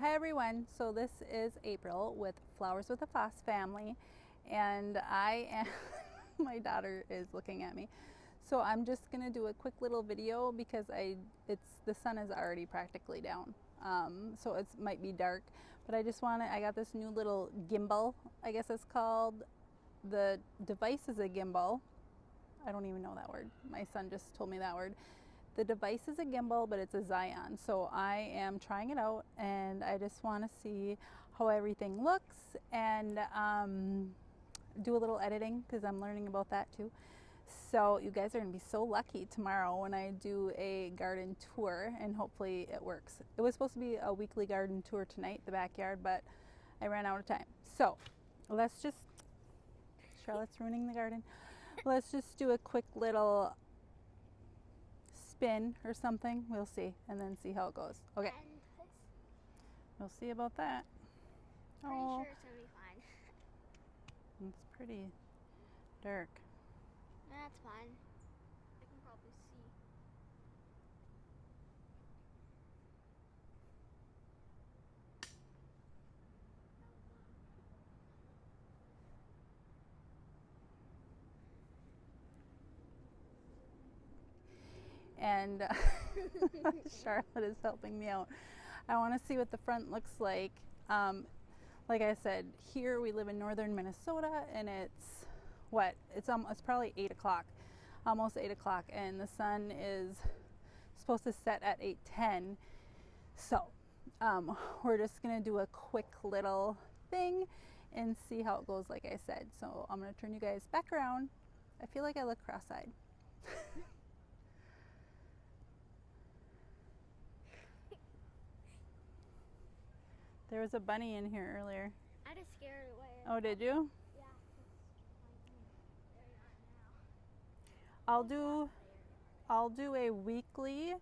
Hi everyone, so this is April with Flowers with a Foss family, and I am my daughter is looking at me, so I'm just gonna do a quick little video because the sun is already practically down, so it might be dark, but I got this new little gimbal, I guess it's called. The device is a gimbal. I don't even know that word. My son just told me that word. The device is a gimbal, but it's a Zhiyun. So I am trying it out and I just want to see how everything looks and do a little editing because I'm learning about that too. So you guys are going to be so lucky tomorrow when I do a garden tour, and hopefully it works. It was supposed to be a weekly garden tour tonight, the backyard, but I ran out of time. So Charlotte's ruining the garden. Let's just do a quick little spin or something. We'll see, and then see how it goes. Okay. We'll see about that. Pretty sure it's gonna be fine. It's pretty dark. That's fine. I can probably see. And Charlotte is helping me out. I want to see what the front looks like. Like I said, here we live in northern Minnesota, and it's probably 8 o'clock, almost 8 o'clock, and the sun is supposed to set at 8:10. So we're just gonna do a quick little thing and see how it goes, like I said. So I'm gonna turn you guys back around. I feel like I look cross-eyed. There was a bunny in here earlier. I just scared it away. Oh, did you? Yeah. There you are now. I'll do a weekly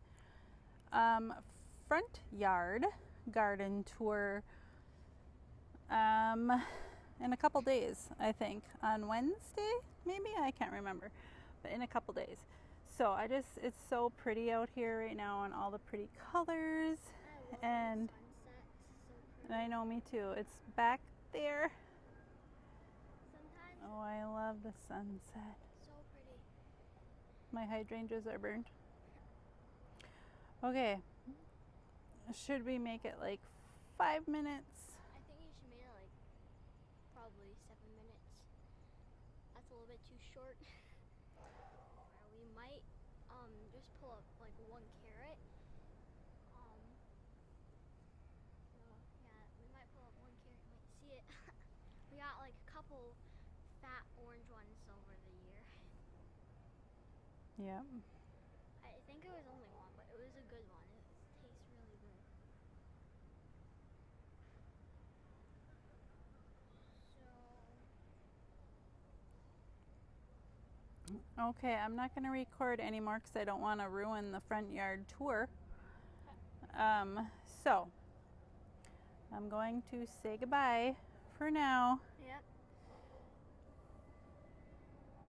front yard garden tour in a couple days, I think. On Wednesday, maybe? I can't remember. But in a couple days. So it's so pretty out here right now, and all the pretty colors. And I know, me too. It's back there. Sometimes. Oh, I love the sunset. So pretty. My hydrangeas are burned. Okay. Should we make it like 5 minutes? I think you should make it like probably 7 minutes. That's a little bit too short. We might just pull up like 1 carrot. We might pull up 1 carrot. You might see it. We got like a couple fat orange ones over the year. Yeah. I think it was only 1, but it was a good one. It tastes really good. Okay, I'm not going to record anymore because I don't want to ruin the front yard tour. So I'm going to say goodbye for now. Yep.